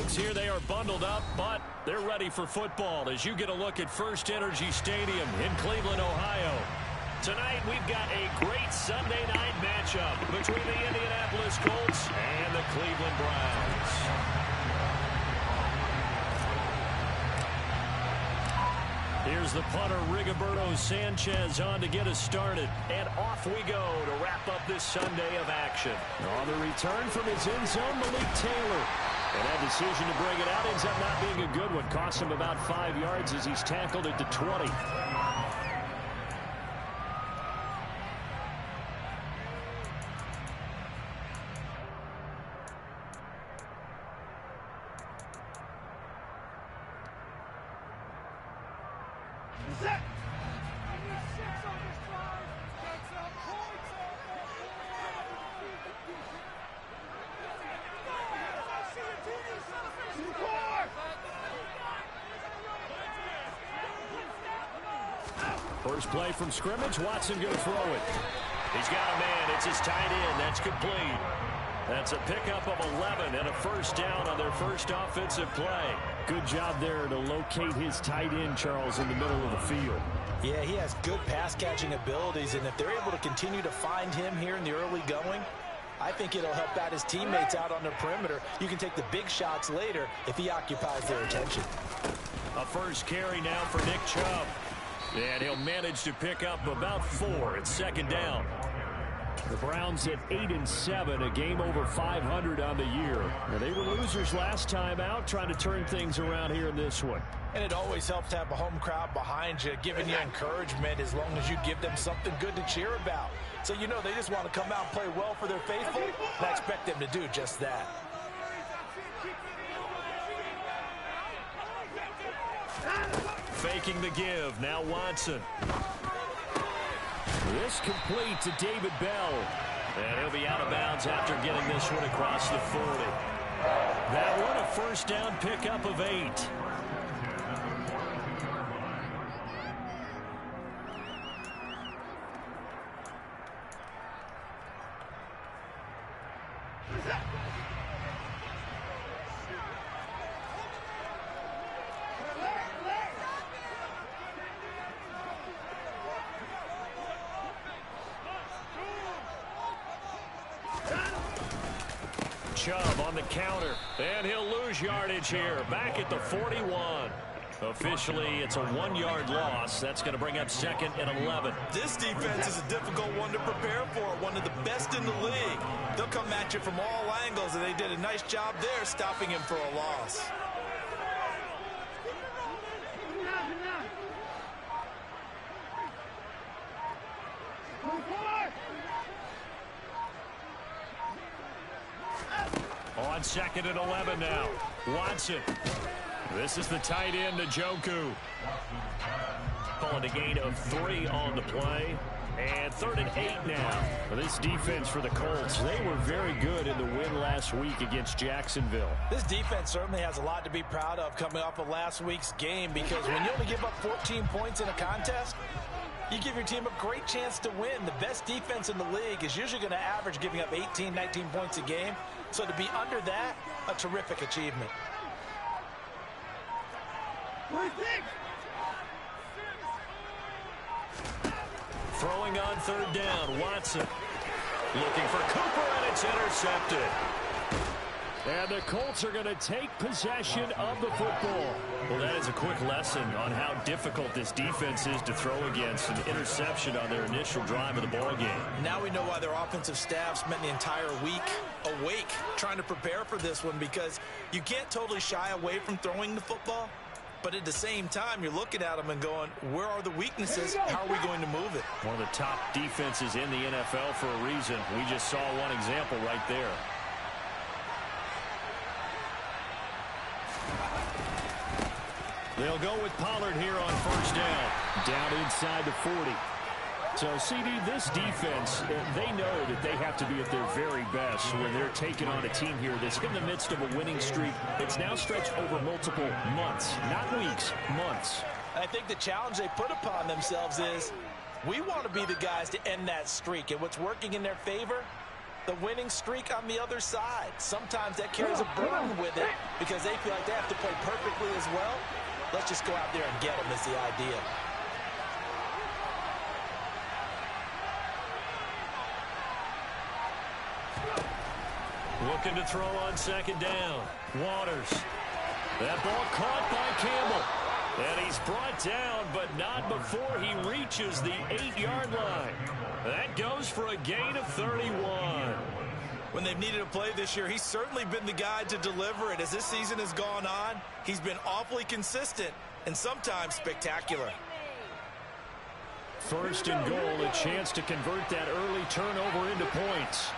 folks, here they are bundled up, but they're ready for football as you get a look at First Energy Stadium in Cleveland, Ohio. Tonight, we've got a great Sunday night matchup between the Indianapolis Colts and the Cleveland Browns. Here's the punter, Rigoberto Sanchez, on to get us started. And off we go to wrap up this Sunday of action. On the return from his end zone, Malik Taylor. And that decision to bring it out ends up not being a good one. Cost him about 5 yards as he's tackled at the 20. First play from scrimmage, Watson going to throw it. He's got a man, it's his tight end, that's complete. That's a pickup of 11 and a first down on their first offensive play. Good job there to locate his tight end, Charles, in the middle of the field. Yeah, he has good pass-catching abilities, and if they're able to continue to find him here in the early going, I think it'll help out his teammates out on the perimeter. You can take the big shots later if he occupies their attention. A first carry now for Nick Chubb. And he'll manage to pick up about 4 at second down. The Browns at 8-7, a game over 500 on the year. Now, they were losers last time out, trying to turn things around here in this one. And it always helps to have a home crowd behind you, giving you encouragement as long as you give them something good to cheer about. So you know they just want to come out and play well for their faithful, and I expect them to do just that. Faking the give, now Watson. This complete to David Bell. And he'll be out of bounds after getting this one across the 40. That one a first down pickup of 8. Chubb on the counter, and he'll lose yardage here, back at the 41. Officially, it's a 1-yard loss. That's going to bring up second and 11. This defense is a difficult one to prepare for, one of the best in the league. They'll come at you from all angles, and they did a nice job there stopping him for a loss. On second and 11 now. Watson. This is the tight end, Njoku. Calling a gain of 3 on the play. And 3rd and 8 now. Well, this defense for the Colts, they were very good in the win last week against Jacksonville. This defense certainly has a lot to be proud of coming off of last week's game, because when you only give up 14 points in a contest, you give your team a great chance to win. The best defense in the league is usually going to average giving up 18, 19 points a game. So to be under that, a terrific achievement. Throwing on 3rd down, Watson. Looking for Cooper, and it's intercepted. And the Colts are going to take possession of the football. Well, that is a quick lesson on how difficult this defense is to throw against. An interception on their initial drive of the ball game. Now we know why their offensive staff spent the entire week awake trying to prepare for this one, because you can't totally shy away from throwing the football. But at the same time, you're looking at them and going, where are the weaknesses? How are we going to move it? One of the top defenses in the NFL for a reason. We just saw one example right there. They'll go with Pollard here on first down. Down inside the 40. So, CD, this defense, they know that they have to be at their very best when they're taking on a team here that's in the midst of a winning streak. It's now stretched over multiple months, not weeks, months. I think the challenge they put upon themselves is, we want to be the guys to end that streak. And what's working in their favor the winning streak on the other side. Sometimes that carries a burden with it because they feel like they have to play perfectly as well. Let's just go out there and get them is the idea. Looking to throw on second down. Waters. That ball caught by Campbell. And he's brought down, but not before he reaches the 8-yard line. That goes for a gain of 31. When they've needed a play this year, he's certainly been the guy to deliver it. As this season has gone on, he's been awfully consistent and sometimes spectacular. First and goal, a chance to convert that early turnover into points.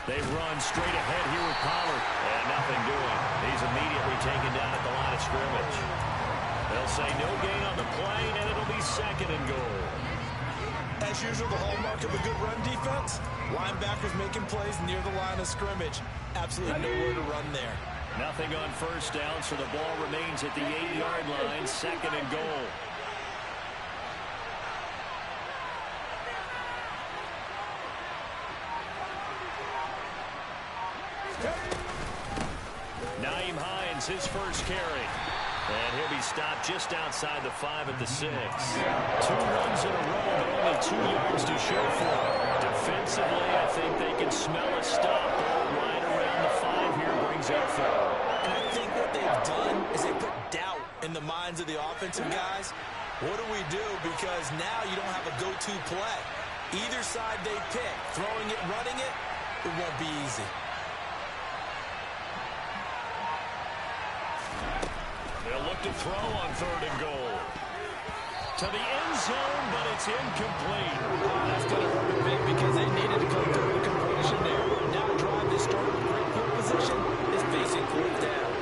They run straight ahead here with Pollard. And nothing doing. He's immediately taken down at the line of scrimmage. They'll say no gain on the play, and it'll be second and goal. As usual, the hallmark of a good run defense, linebackers making plays near the line of scrimmage. Absolutely nowhere to run there. Nothing on first down, so the ball remains at the 8-yard line, second and goal. His first carry. And he'll be stopped just outside the 5 at the 6. 2 runs in a row, but only 2 yards to show for it. Defensively, I think they can smell a stop. Right around the 5 here brings up 4. And I think what they've done is they put doubt in the minds of the offensive guys. What do we do? Because now you don't have a go-to play. Either side they pick, throwing it, running it, it won't be easy. They'll look to throw on third and goal. To the end zone, but it's incomplete. That's going to hurt a bit because they needed to come through the completion there. Now a drive that started with great field position is facing fourth down.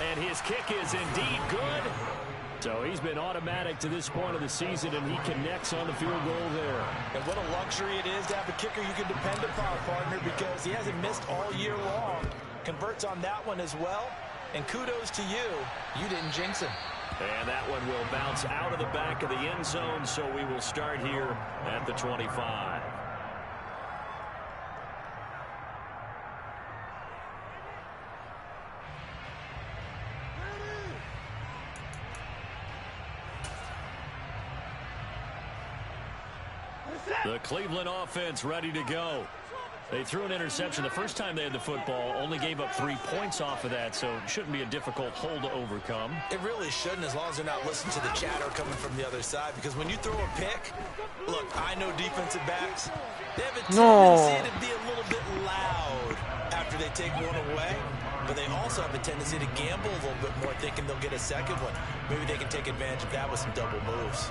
And his kick is indeed good. So he's been automatic to this point of the season, and he connects on the field goal there. And what a luxury it is to have a kicker you can depend upon, partner, because he hasn't missed all year long. Converts on that one as well. And kudos to you. You didn't jinx him. And that one will bounce out of the back of the end zone, so we will start here at the 25. The Cleveland offense ready to go. They threw an interception the first time they had the football, only gave up 3 points off of that, so it shouldn't be a difficult hole to overcome. It really shouldn't, as long as they're not listening to the chatter coming from the other side, because when you throw a pick, look, I know defensive backs, they have a tendency to be a little bit loud after they take one away, but they also have a tendency to gamble a little bit more, thinking they'll get a second one. Maybe they can take advantage of that with some double moves.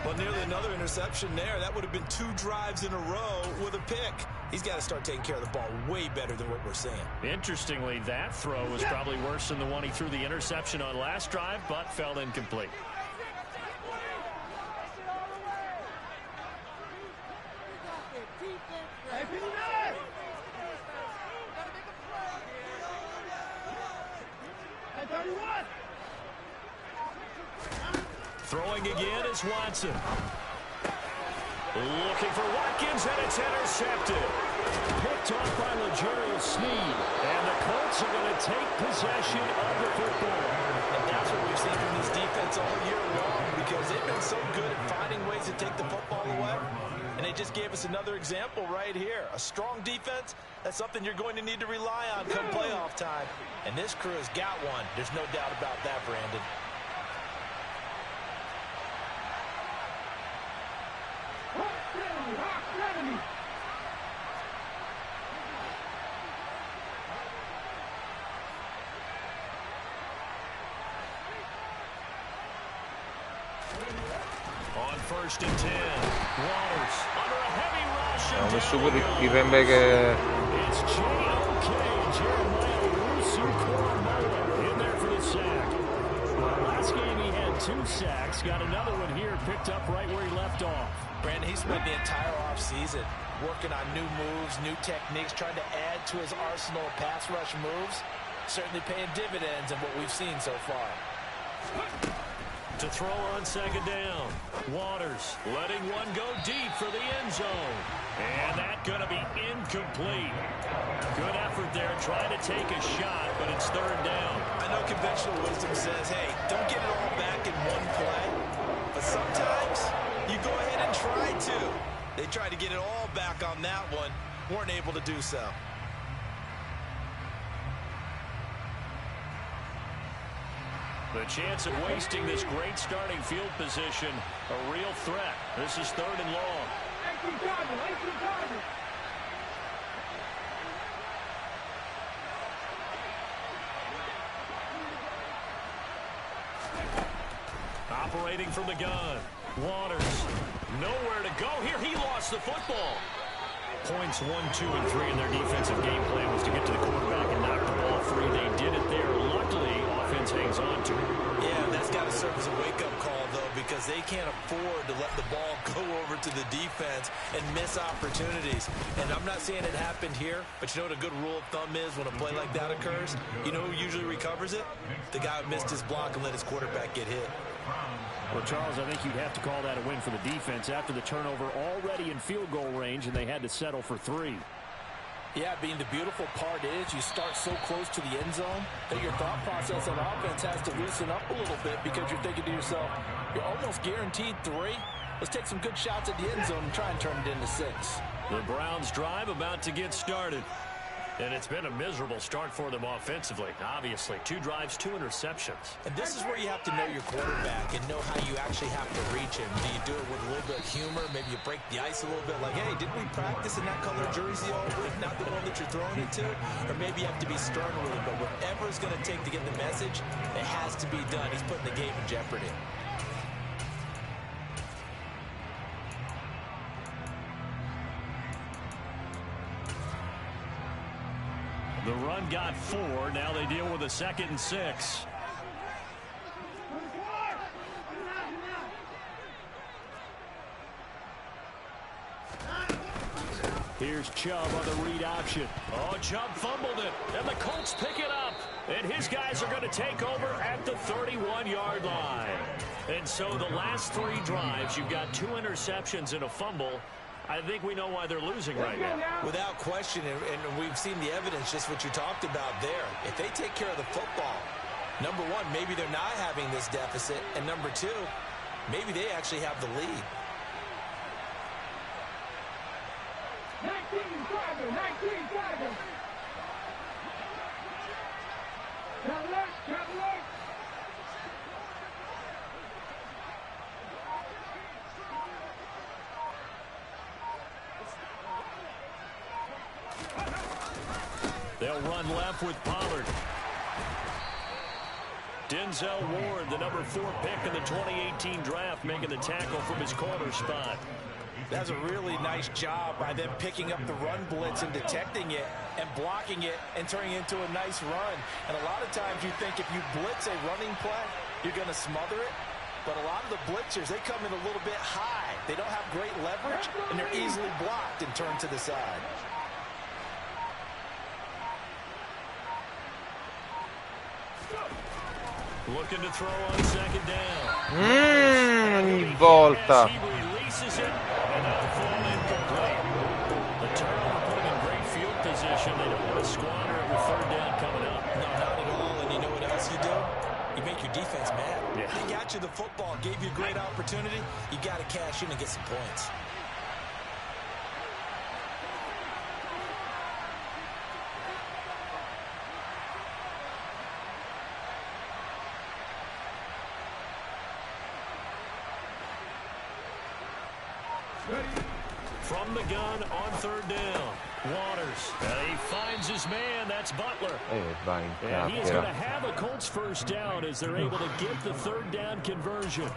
Well, nearly another interception there. That would have been 2 drives in a row with a pick. He's got to start taking care of the ball way better than what we're seeing. Interestingly, that throw was probably worse than the one he threw the interception on last drive, but fell incomplete. Throwing again is Watson. Looking for Watkins, and it's intercepted. Picked off by L'Jarius Sneed. And the Colts are going to take possession of the football. And that's what we've seen from this defense all year long, because they've been so good at finding ways to take the football away. And they just gave us another example right here. A strong defense, that's something you're going to need to rely on come playoff time. And this crew has got one. There's no doubt about that, Brandon. On first and 10, Waters under a heavy rush. Vamos subito il runback. It's J.O.K. Jeremiah Owusu-Koramoah in there for the sack. Last game he had 2 sacks. Got another one here picked up right where he left off. Brandon, he spent the entire offseason working on new moves, new techniques, trying to add to his arsenal of pass rush moves. Certainly paying dividends in what we've seen so far. To throw on second down. Waters letting one go deep for the end zone. And that's going to be incomplete. Good effort there trying to take a shot, but it's third down. I know conventional wisdom says, hey, don't get it all back in one play. But sometimes you go ahead and try to. They tried to get it all back on that one. Weren't able to do so. The chance of wasting this great starting field position, a real threat. This is third and long. Operating from the gun. Waters. Nowhere to go here. He lost the football. Points 1, 2, and 3 in their defensive game plan was to get to the quarterback and knock the ball free. They did it there. Luckily, offense hangs on to it. Yeah, that's got to serve as a wake-up call, though, because they can't afford to let the ball go over to the defense and miss opportunities. And I'm not saying it happened here, but you know what a good rule of thumb is when a play like that occurs? You know who usually recovers it? The guy who missed his block and let his quarterback get hit. Well, Charles, I think you'd have to call that a win for the defense after the turnover already in field goal range, and they had to settle for 3. Yeah, being the beautiful part is you start so close to the end zone that your thought process on offense has to loosen up a little bit because you're thinking to yourself, you're almost guaranteed 3. Let's take some good shots at the end zone and try and turn it into 6. The Browns drive about to get started. And it's been a miserable start for them offensively, obviously. 2 drives, 2 interceptions. And this is where you have to know your quarterback and know how you actually have to reach him. Do you do it with a little bit of humor? Maybe you break the ice a little bit like, hey, didn't we practice in that color jersey all week? Not the one that you're throwing it to? Or maybe you have to be stern with him. But whatever it's going to take to get the message, it has to be done. He's putting the game in jeopardy. The run got 4. Now they deal with a 2nd and 6. Here's Chubb on the read option. Oh, Chubb fumbled it, and the Colts pick it up. And his guys are going to take over at the 31-yard line. And so the last 3 drives, you've got 2 interceptions and a fumble. I think we know why they're losing right now. Without question, and we've seen the evidence, just what you talked about there. If they take care of the football, number 1, maybe they're not having this deficit, and number 2, maybe they actually have the lead. 19 drivers. They'll run left with Pollard. Denzel Ward, the number 4 pick in the 2018 draft, making the tackle from his corner spot. That's a really nice job by them picking up the run blitz and detecting it and blocking it and turning it into a nice run. And a lot of times you think if you blitz a running play, you're going to smother it. But a lot of the blitzers, they come in a little bit high. They don't have great leverage, and they're easily blocked and turned to the side. Looking to throw on second down. Ogni volta. He releases it, and that'll fall incomplete. The turnover put him in great field position. They don't want to squander it with third down coming up. No, not at all. And you know what else you do? You make your defense mad. Yeah. They got you the football, gave you a great opportunity. You got to cash in and get some points. From the gun on third down. Waters. He finds his man. That's Butler. Va in And he is going to cappera. have a Colts first down as they're able to get the third down conversion.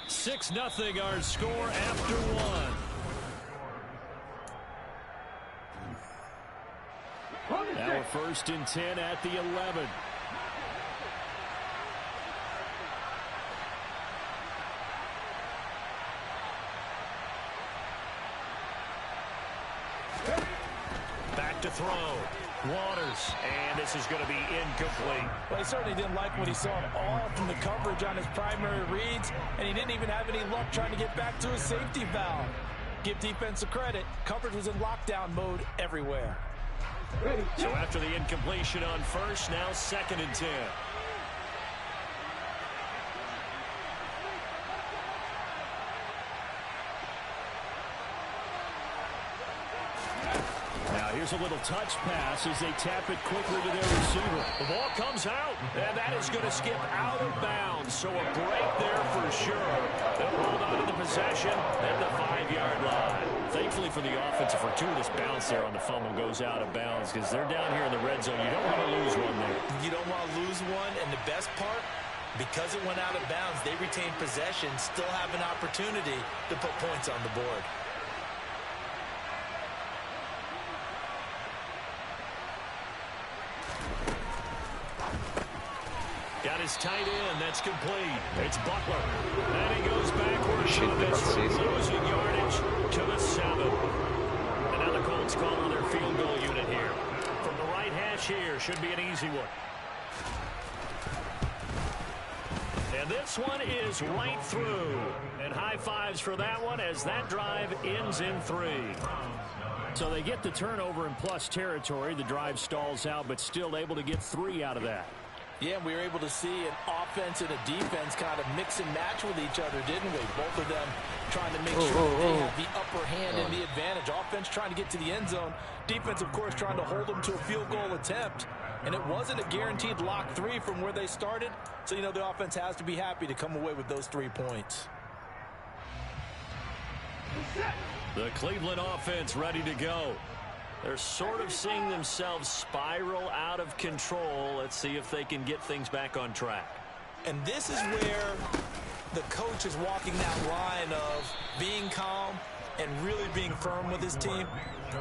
Six 0 our score after 1. Now a first and 10 at the 11. Back to throw. Waters, and this is going to be incomplete. Well, he certainly didn't like what he saw at all from the coverage on his primary reads, and he didn't even have any luck trying to get back to his safety valve. Give defense a credit. Coverage was in lockdown mode everywhere. So after the incompletion on first, now second and 10. Here's a little touch pass as they tap it quickly to their receiver. The ball comes out, and that is going to skip out of bounds. So a break there for sure. They'll hold on to the possession at the 5-yard line. Thankfully for the offense, a fortuitous bounce there on the fumble goes out of bounds because they're down here in the red zone. You don't want to lose one there. You don't want to lose one, and the best part, because it went out of bounds, they retain possession, still have an opportunity to put points on the board. Got his tight end. That's complete. It's Butler. And he goes backwards to this, losing yardage to the 7. And now the Colts call on their field goal unit here. From the right hash here, should be an easy one. And this one is right through. And high fives for that one as that drive ends in 3. So they get the turnover in plus territory. The drive stalls out, but still able to get 3 out of that. Yeah, we were able to see an offense and a defense kind of mix and match with each other, didn't we? Both of them trying to make sure they have the upper hand and the advantage. Offense trying to get to the end zone. Defense, of course, trying to hold them to a field goal attempt. And it wasn't a guaranteed lock 3 from where they started. So, you know, the offense has to be happy to come away with those 3 points. The Cleveland offense ready to go. They're sort of seeing themselves spiral out of control. Let's see if they can get things back on track. And this is where the coach is walking that line of being calm and really being firm with his team.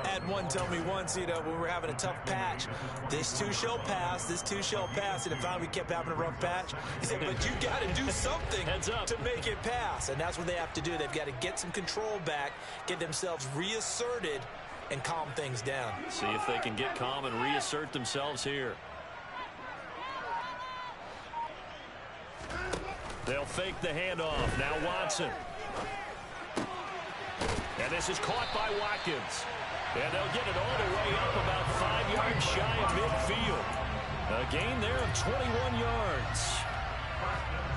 Had one tell me once, you know, when we were having a tough patch, this too shall pass, this too shall pass. And if we kept having a rough patch, he said, but you got to do something to make it pass. And that's what they have to do. They've got to get some control back, get themselves reasserted, and calm things down. See if they can get calm and reassert themselves here. They'll fake the handoff. Now Watson. And this is caught by Watkins. And they'll get it all the way up about 5 yards shy of midfield. A gain there of 21 yards.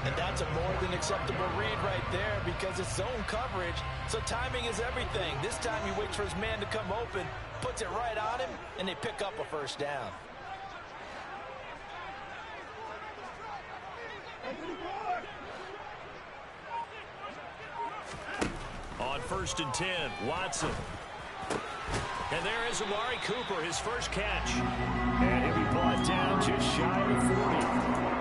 And that's a more than acceptable read right there because it's zone coverage, so timing is everything. This time he waits for his man to come open, puts it right on him, and they pick up a first down. On first and 10, Watson. And there is Amari Cooper, his first catch. And he'll be brought down just shy of 40.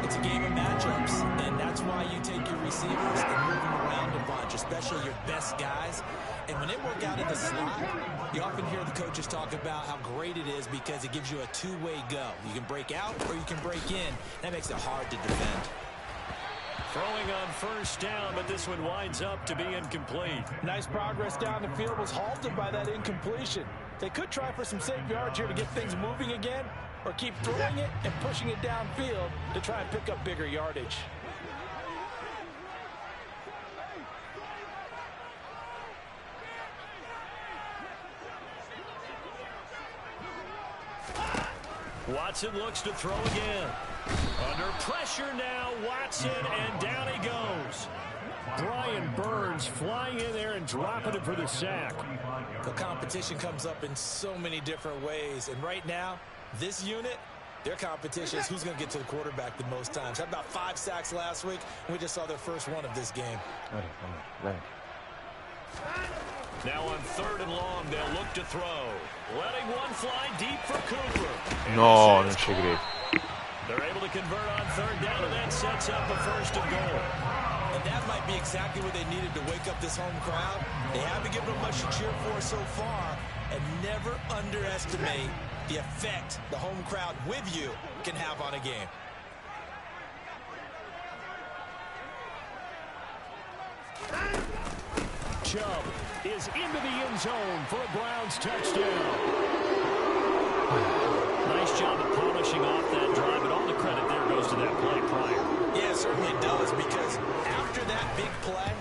It's a game of matchups, and that's why you take your receivers and move them around a bunch, especially your best guys. And when they work out in the slot, you often hear the coaches talk about how great it is because it gives you a two-way go. You can break out or you can break in. That makes it hard to defend. Throwing on first down, but this one winds up to be incomplete. Nice progress down the field was halted by that incompletion. They could try for some safe yards here to get things moving again, or keep throwing it and pushing it downfield to try and pick up bigger yardage. Watson looks to throw again. Under pressure now, Watson, and down he goes. Brian Burns flying in there and dropping it for the sack. The competition comes up in so many different ways, and right now, this unit, their competition is who's going to get to the quarterback the most times. Had about 5 sacks last week, and we just saw their first one of this game. Now on third and long, they'll look to throw. Letting one fly deep for Cooper. No, non ci credo. They're able to convert on third down, and that sets up a first and goal. And that might be exactly what they needed to wake up this home crowd. They haven't given them much to cheer for so far, and never underestimate the effect the home crowd with you can have on a game. Chubb is into the end zone for a Browns touchdown. Nice job of polishing off that drive, and all the credit there goes to that play prior. Yeah, it certainly does, because after that big play,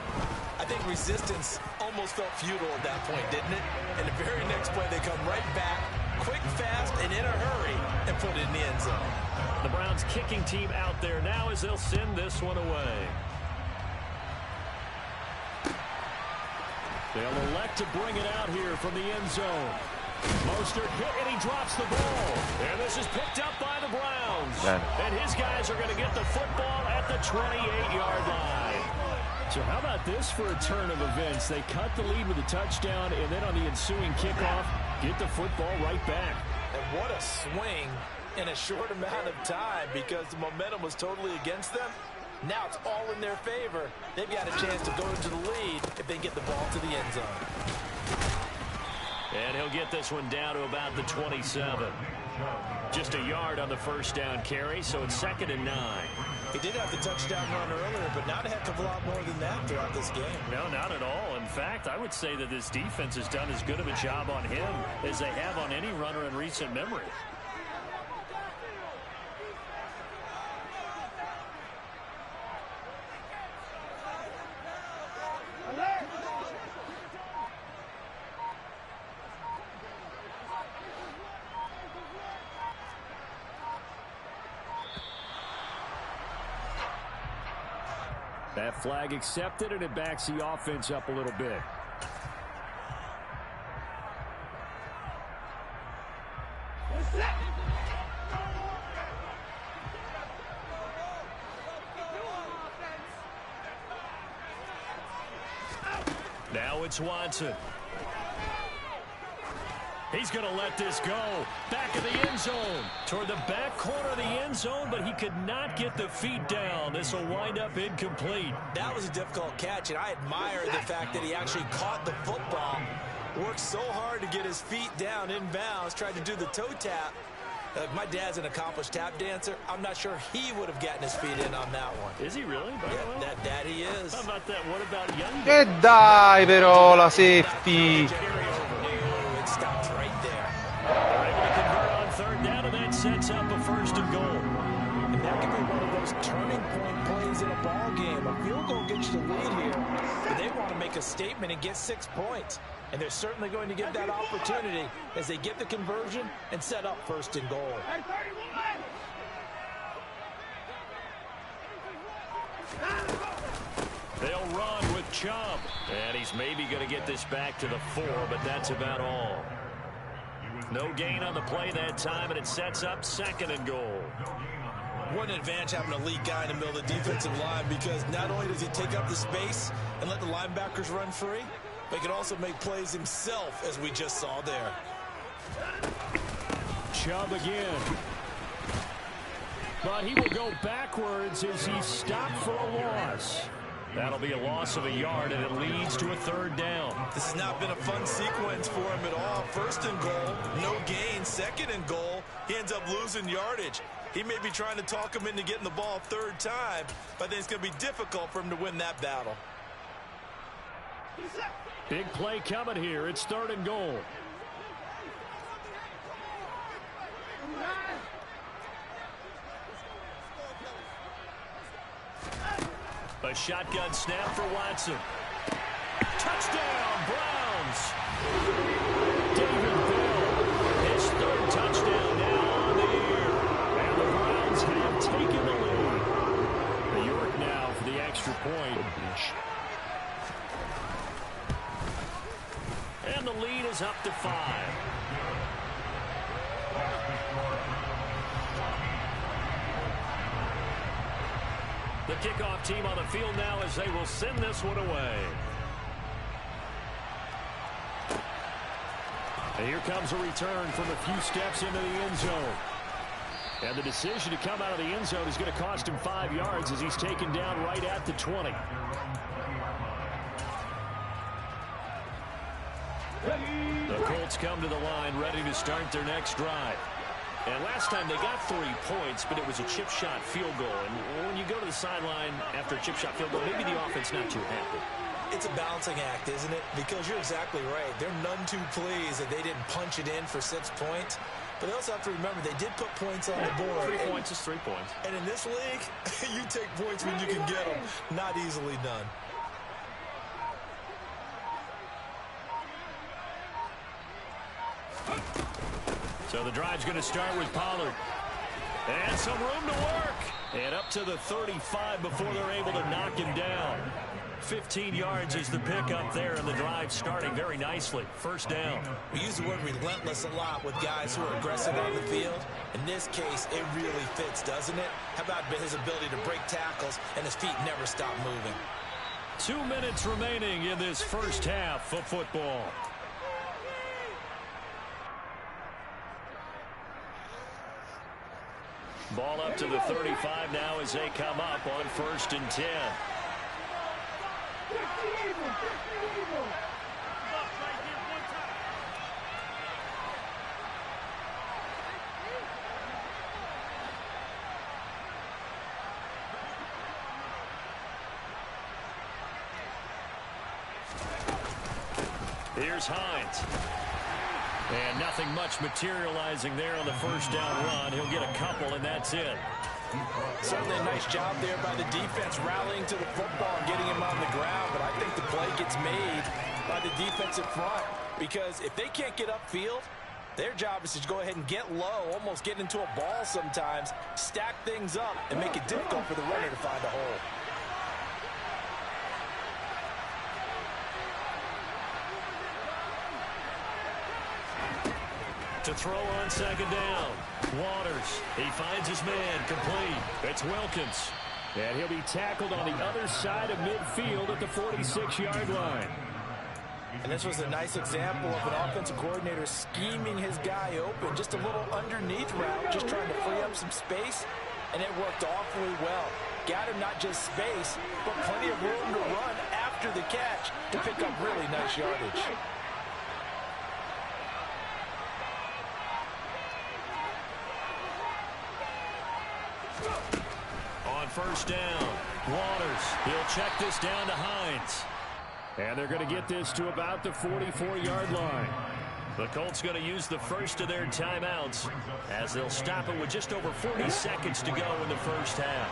I think resistance almost felt futile at that point, didn't it? And the very next play, they come right back, quick, fast, and in a hurry, and put it in the end zone. The Browns kicking team out there now as they'll send this one away. They'll elect to bring it out here from the end zone. Mostert hit, and he drops the ball. And this is picked up by the Browns. And his guys are going to get the football at the 28-yard line. So how about this for a turn of events? They cut the lead with a touchdown, and then on the ensuing kickoff, get the football right back. And what a swing in a short amount of time, because the momentum was totally against them. Now it's all in their favor. They've got a chance to go into the lead if they get the ball to the end zone. And he'll get this one down to about the 27. Just a yard on the first down carry, so it's 2nd and 9. He did have the touchdown run earlier, but not a heck of a lot more than that throughout this game. No, not at all. In fact, I would say that this defense has done as good of a job on him as they have on any runner in recent memory. That flag accepted, and it backs the offense up a little bit. Now it's Watson. He's going to let this go. Back of the end zone. Toward the back corner of the end zone, but he could not get the feet down. This will wind up incomplete. That was a difficult catch, and I admire the fact that he actually caught the football. Worked so hard to get his feet down inbounds, tried to do the toe tap. My dad's an accomplished tap dancer. I'm not sure he would have gotten his feet in on that one. Is he really? Yeah, that he is. How about that? What about young? E dai però la safety. It stops right there. They're able to convert on 3rd down, and that sets up a 1st and goal. And that could be one of those turning point plays in a ball game. A field goal gets you the lead here, but they want to make a statement and get 6 points. And they're certainly going to get that opportunity as they get the conversion and set up 1st and goal. They'll run with Chubb. And he's maybe going to get this back to the 4, but that's about all. No gain on the play that time, and it sets up 2nd and goal. What an advantage having an elite guy in the middle of the defensive line, because not only does he take up the space and let the linebackers run free, but he can also make plays himself, as we just saw there. Chubb again. But he will go backwards as he's stopped for a loss. That'll be a loss of a yard, and it leads to a 3rd down. This has not been a fun sequence for him at all. 1st and goal, no gain. 2nd and goal, he ends up losing yardage. He may be trying to talk him into getting the ball 3rd time, but I think it's going to be difficult for him to win that battle. Big play coming here. It's 3rd and goal. A shotgun snap for Watson. Touchdown, Browns. David Bell, his 3rd touchdown now on the year. And the Browns have taken the lead. York now for the extra point. And the lead is up to 5. The kickoff team on the field now as they will send this one away. And here comes a return from a few steps into the end zone. And the decision to come out of the end zone is going to cost him 5 yards as he's taken down right at the 20. The Colts come to the line ready to start their next drive. And last time they got 3 points, but it was a chip shot field goal. And when you go to the sideline after a chip shot field goal, maybe the offense not too happy. It's a balancing act, isn't it? Because you're exactly right. They're none too pleased that they didn't punch it in for 6 points. But they also have to remember they did put points on the board. 3 points is 3 points. And in this league, you take points when you can get them. Not easily done. So the drive's going to start with Pollard. And some room to work. And up to the 35 before they're able to knock him down. 15 yards is the pickup there, and the drive starting very nicely. First down. We use the word relentless a lot with guys who are aggressive on the field. In this case, it really fits, doesn't it? How about his ability to break tackles and his feet never stop moving? 2 minutes remaining in this first half of football. Ball up to the 35 now as they come up on 1st and 10. Here's Hines. And nothing much materializing there on the first down run. He'll get a couple, and that's it. Certainly a nice job there by the defense rallying to the football and getting him on the ground. But I think the play gets made by the defensive front. Because if they can't get upfield, their job is to go ahead and get low, almost get into a ball sometimes, stack things up, and make it difficult for the runner to find a hole. To throw on 2nd down. Waters. He finds his man complete. It's Wilkins. And he'll be tackled on the other side of midfield at the 46-yard line. And this was a nice example of an offensive coordinator scheming his guy open. Just a little underneath route, just trying to free up some space. And it worked awfully well. Got him not just space, but plenty of room to run after the catch to pick up really nice yardage. On 1st down, Waters. He'll check this down to Hines. And they're going to get this to about the 44-yard line. The Colts going to use the first of their timeouts as they'll stop it with just over 40 seconds to go in the first half.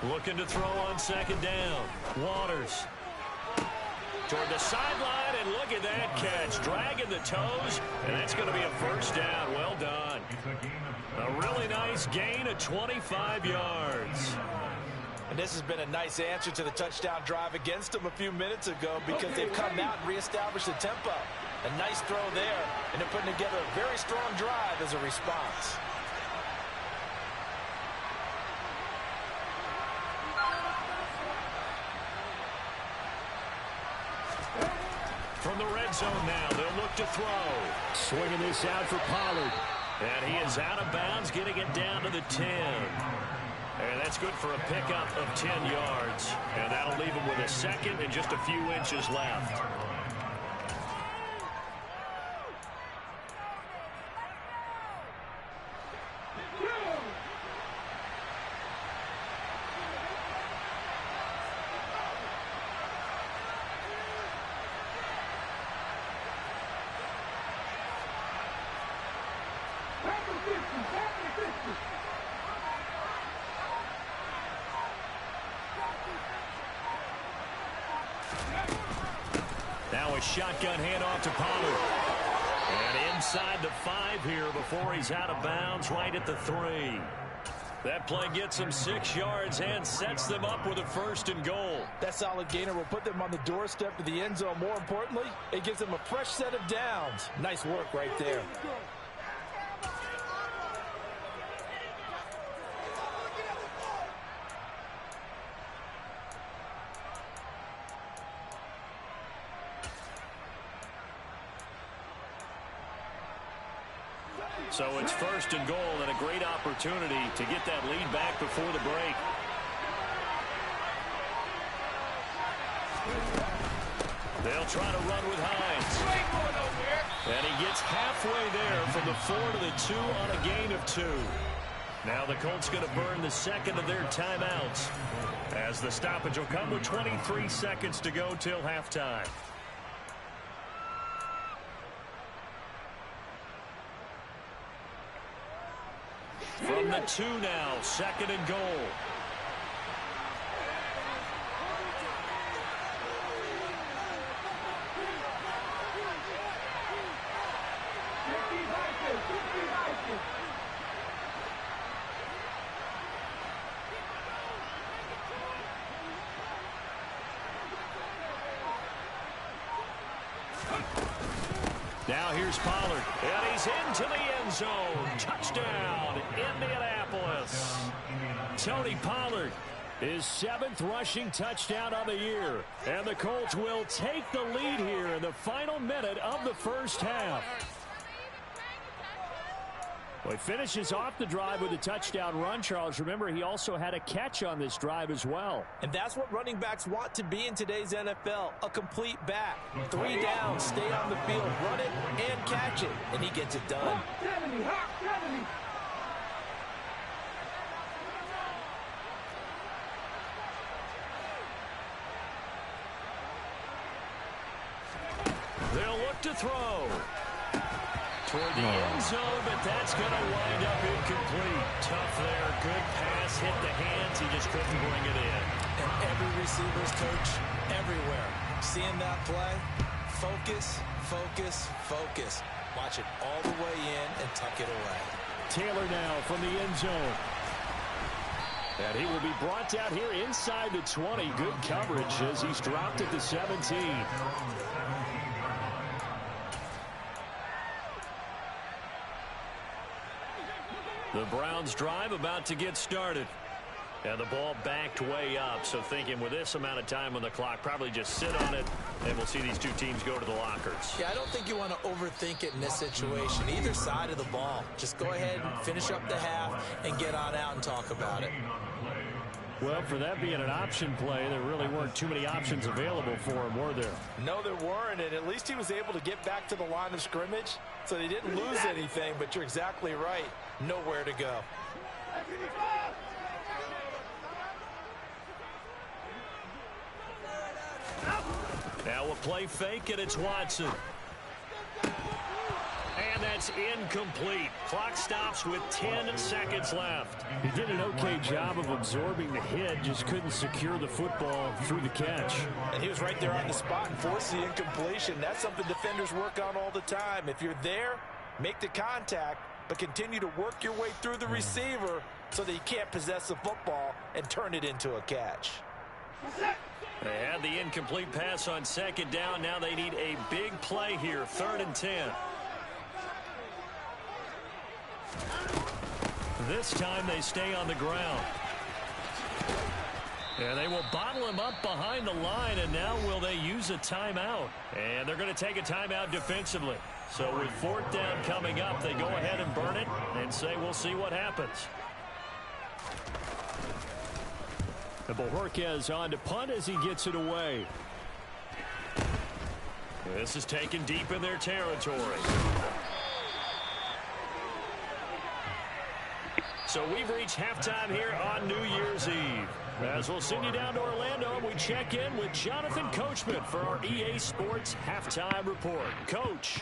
Looking to throw on 2nd down. Waters. Toward the sideline, and look at that catch. Dragging the toes, and that's going to be a first down. Well done. A really nice gain of 25 yards. And this has been a nice answer to the touchdown drive against them a few minutes ago because they've come out and reestablished the tempo. A nice throw there, and they're putting together a very strong drive as a response. From the red zone now, they'll look to throw. Swinging this out for Pollard. And he is out of bounds, getting it down to the 10. And that's good for a pickup of 10 yards. And that'll leave him with a second and just a few inches left. Now a shotgun handoff to Pollard. And inside the 5 here before he's out of bounds, right at the 3. That play gets him 6 yards and sets them up with a 1st and goal. That solid gainer will put them on the doorstep of the end zone. More importantly, it gives them a fresh set of downs. Nice work right there. So it's 1st and goal and a great opportunity to get that lead back before the break. They'll try to run with Hines. And he gets halfway there from the 4 to the 2 on a gain of 2. Now the Colts going to burn the second of their timeouts, as the stoppage will come with 23 seconds to go till halftime. From the 2 now, 2nd and goal. Now here's Pollard, and he's into the end zone. Touchdown, Indianapolis. Tony Pollard, his 7th rushing touchdown of the year. And the Colts will take the lead here in the final minute of the first half. Well, he finishes off the drive with a touchdown run, Charles. Remember, he also had a catch on this drive as well. And that's what running backs want to be in today's NFL, a complete back. 3 downs, stay on the field, run it, and catch it. And he gets it done. They'll look to throw toward the end zone, but that's going to wind up incomplete. Tough there. Good pass. Hit the hands. He just couldn't bring it in. And every receiver's coach everywhere. Seeing that play, focus, focus, focus. Watch it all the way in and tuck it away. Taylor now from the end zone. And he will be brought down here inside the 20. Good coverage as he's dropped at the 17. The Browns drive about to get started. And the ball backed way up. So thinking with this amount of time on the clock, probably just sit on it, and we'll see these two teams go to the lockers. Yeah, I don't think you want to overthink it in this situation. Either side of the ball. Just go ahead and finish up the half and get on out and talk about it. Well, for that being an option play, there really weren't too many options available for him, were there? No, there weren't, and at least he was able to get back to the line of scrimmage, so they didn't lose anything, but you're exactly right. Nowhere to go. Now a play fake, and it's Watson. And that's incomplete. Clock stops with 10 seconds left. He did an okay job of absorbing the hit, just couldn't secure the football through the catch. And he was right there on the spot and forced the incompletion. That's something defenders work on all the time. If you're there, make the contact, but continue to work your way through the receiver so that you can't possess the football and turn it into a catch. They had the incomplete pass on 2nd down. Now they need a big play here, 3rd and 10. This time they stay on the ground. And they will bottle him up behind the line, and now will they use a timeout? And they're going to take a timeout defensively. So with 4th down coming up, they go ahead and burn it and say we'll see what happens. And Bojorquez on to punt as he gets it away. This is taken deep in their territory. So we've reached halftime here on New Year's Eve. As we'll send you down to Orlando, we check in with Jonathan Coachman for our EA Sports Halftime Report. Coach.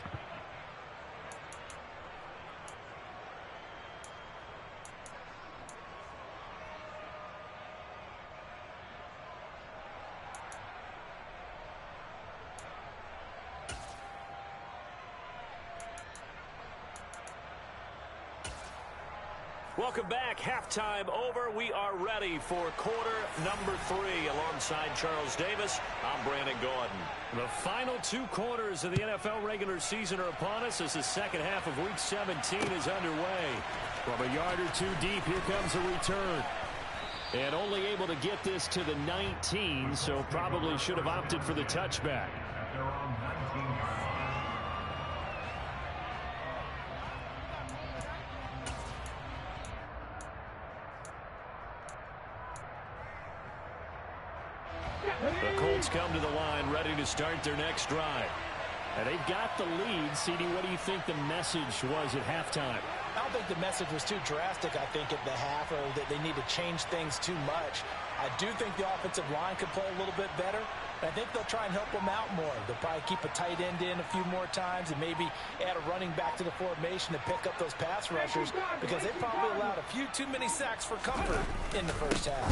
Welcome back. Halftime over. We are ready for quarter number 3. Alongside Charles Davis, I'm Brandon Gordon. The final 2 quarters of the NFL regular season are upon us as the second half of Week 17 is underway. From a yard or 2 deep, here comes a return. And only able to get this to the 19, so probably should have opted for the touchback. The Colts come to the line ready to start their next drive. And they've got the lead. CD, what do you think the message was at halftime? I don't think the message was too drastic, I think, at the half, or that they need to change things too much. I do think the offensive line could play a little bit better. I think they'll try and help them out more. They'll probably keep a tight end in a few more times and maybe add a running back to the formation to pick up those pass rushers, because they probably allowed a few too many sacks for comfort in the first half.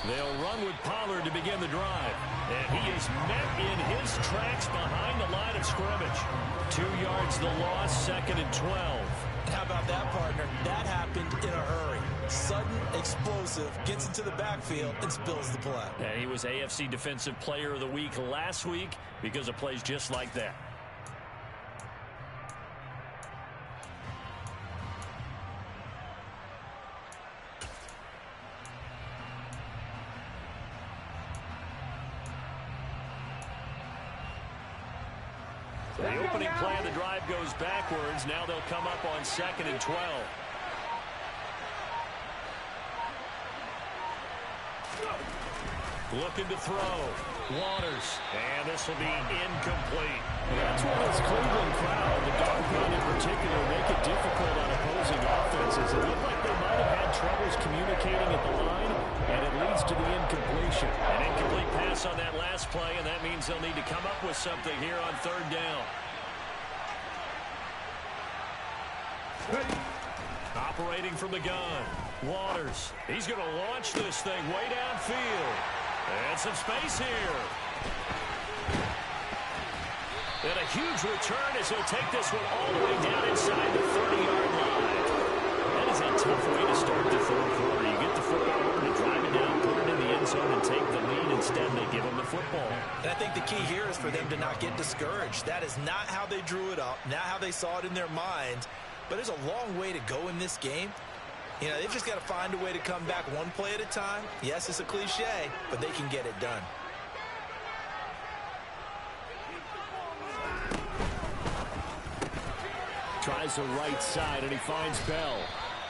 They'll run with Pollard to begin the drive. And he is met in his tracks behind the line of scrimmage. 2 yards the loss, 2nd and 12. How about that, partner? That happened in a hurry. Sudden, explosive, gets into the backfield and spills the play. And he was AFC Defensive Player of the Week last week because of plays just like that. The opening play of the drive goes backwards. Now they'll come up on 2nd and 12. Looking to throw. Waters. And this will be incomplete. That's why this Cleveland crowd, the dog pound in particular, make it difficult on opposing offenses. It looked like they might have had troubles communicating at the line, and it leads to the incompletion. An incomplete pass on that last play, and that means they'll need to come up with something here on 3rd down. Operating from the gun. Waters. He's going to launch this thing way downfield. And some space here. And a huge return as he'll take this one all the way down inside the 30-yard line. That is a tough way to start the 3rd quarter. You get the football over to drive it down, put it in the end zone, and take the lead. Instead, they give them the football. And I think the key here is for them to not get discouraged. That is not how they drew it up, not how they saw it in their minds. But there's a long way to go in this game. You know, they've just got to find a way to come back one play at a time. Yes, it's a cliche, but they can get it done. Tries the right side, and he finds Bell.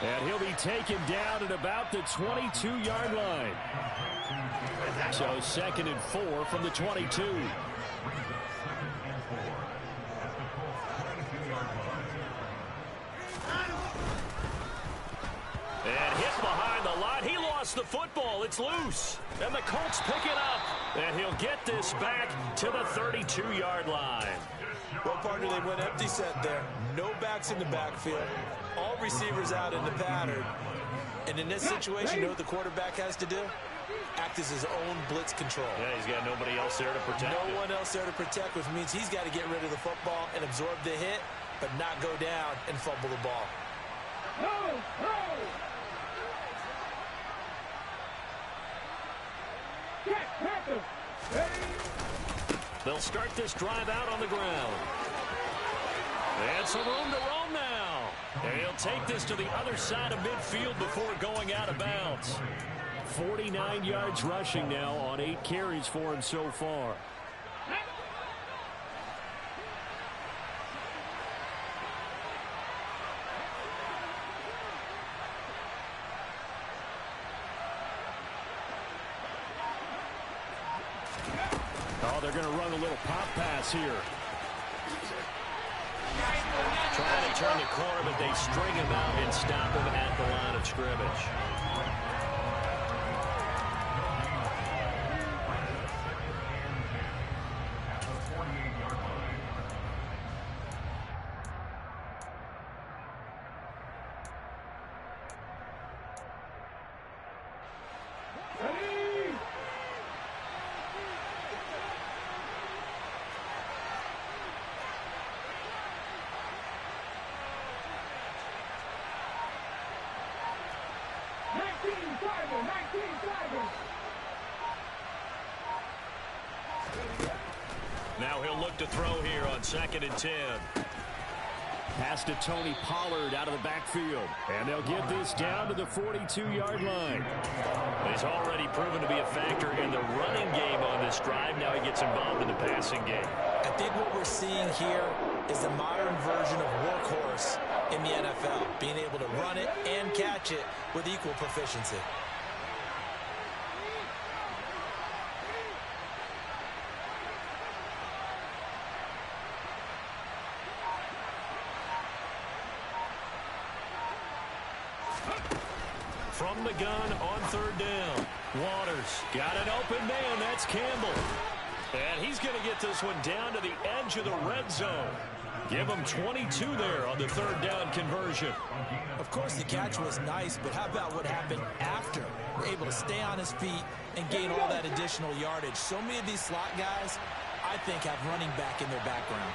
And he'll be taken down at about the 22-yard line. So 2nd and 4 from the 22. And hit behind the line. He lost the football. It's loose. And the Colts pick it up. And he'll get this back to the 32-yard line. Well, partner, they went empty set there. No backs in the backfield. All receivers out in the pattern. And in this situation, you know what the quarterback has to do? Act as his own blitz control. Yeah, he's got nobody else there to protect him. No one else there to protect, which means he's got to get rid of the football and absorb the hit, but not go down and fumble the ball. They'll start this drive out on the ground. And some room to roam now. And he'll take this to the other side of midfield before going out of bounds. 49 yards rushing now on 8 carries for him so far. Oh, they're going to run a little pop pass here. Trying to turn the corner, but they string him out and stop him at the line of scrimmage. Now he'll look to throw here on 2nd and 10. Pass to Tony Pollard out of the backfield. And they'll get this down to the 42-yard line. He's already proven to be a factor in the running game on this drive. Now he gets involved in the passing game. I think what we're seeing here is the modern version of workhorse in the NFL, being able to run it and catch it with equal proficiency. from the gun on third down. Waters got an open man. That's Campbell. And he's going to get this one down to the edge of the red zone. Give him 22 there on the third down conversion. Of course, the catch was nice, but how about what happened after? We're able to stay on his feet and gain all that additional yardage. So many of these slot guys, I think, have running back in their background.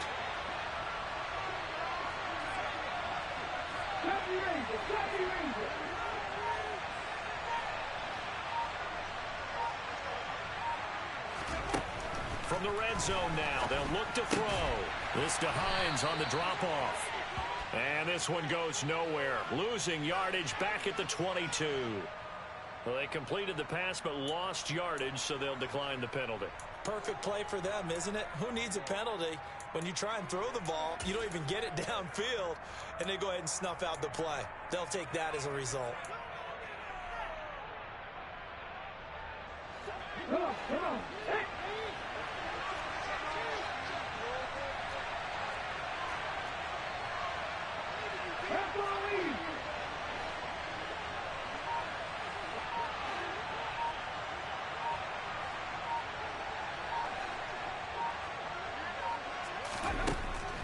From the red zone now, they'll look to throw. This to Hines on the drop-off. And this one goes nowhere. Losing yardage back at the 22. Well, they completed the pass but lost yardage, so they'll decline the penalty. Perfect play for them, isn't it? Who needs a penalty? When you try and throw the ball, you don't even get it downfield, and they go ahead and snuff out the play. They'll take that as a result. Come on. Hey.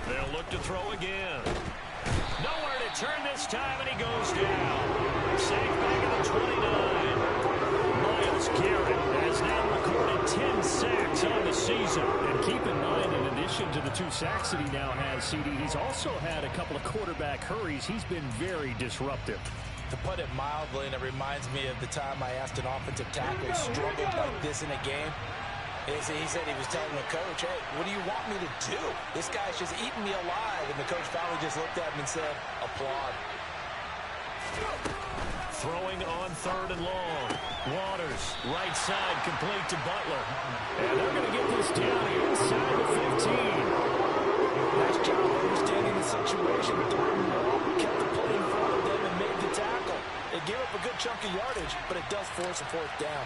They'll look to throw again. Nowhere to turn this time, and he goes down. Safe back at the 29. Myles Garrett has now recorded 10 sacks on the season. And keep in mind, in addition to the 2 sacks that he now has, CD, he's also had a couple of quarterback hurries. He's been very disruptive. To put it mildly, and it reminds me of the time I asked an offensive tackle who struggled like this in a game. He said he was telling the coach, hey, what do you want me to do? This guy's just eating me alive. And the coach finally just looked at him and said, applaud. Throwing on third and long. Waters, right side, complete to Butler. And they're going to get this down inside the 15. Nice job understanding the situation. Kept the play in front of them and made the tackle. It gave up a good chunk of yardage, but it does force a fourth down.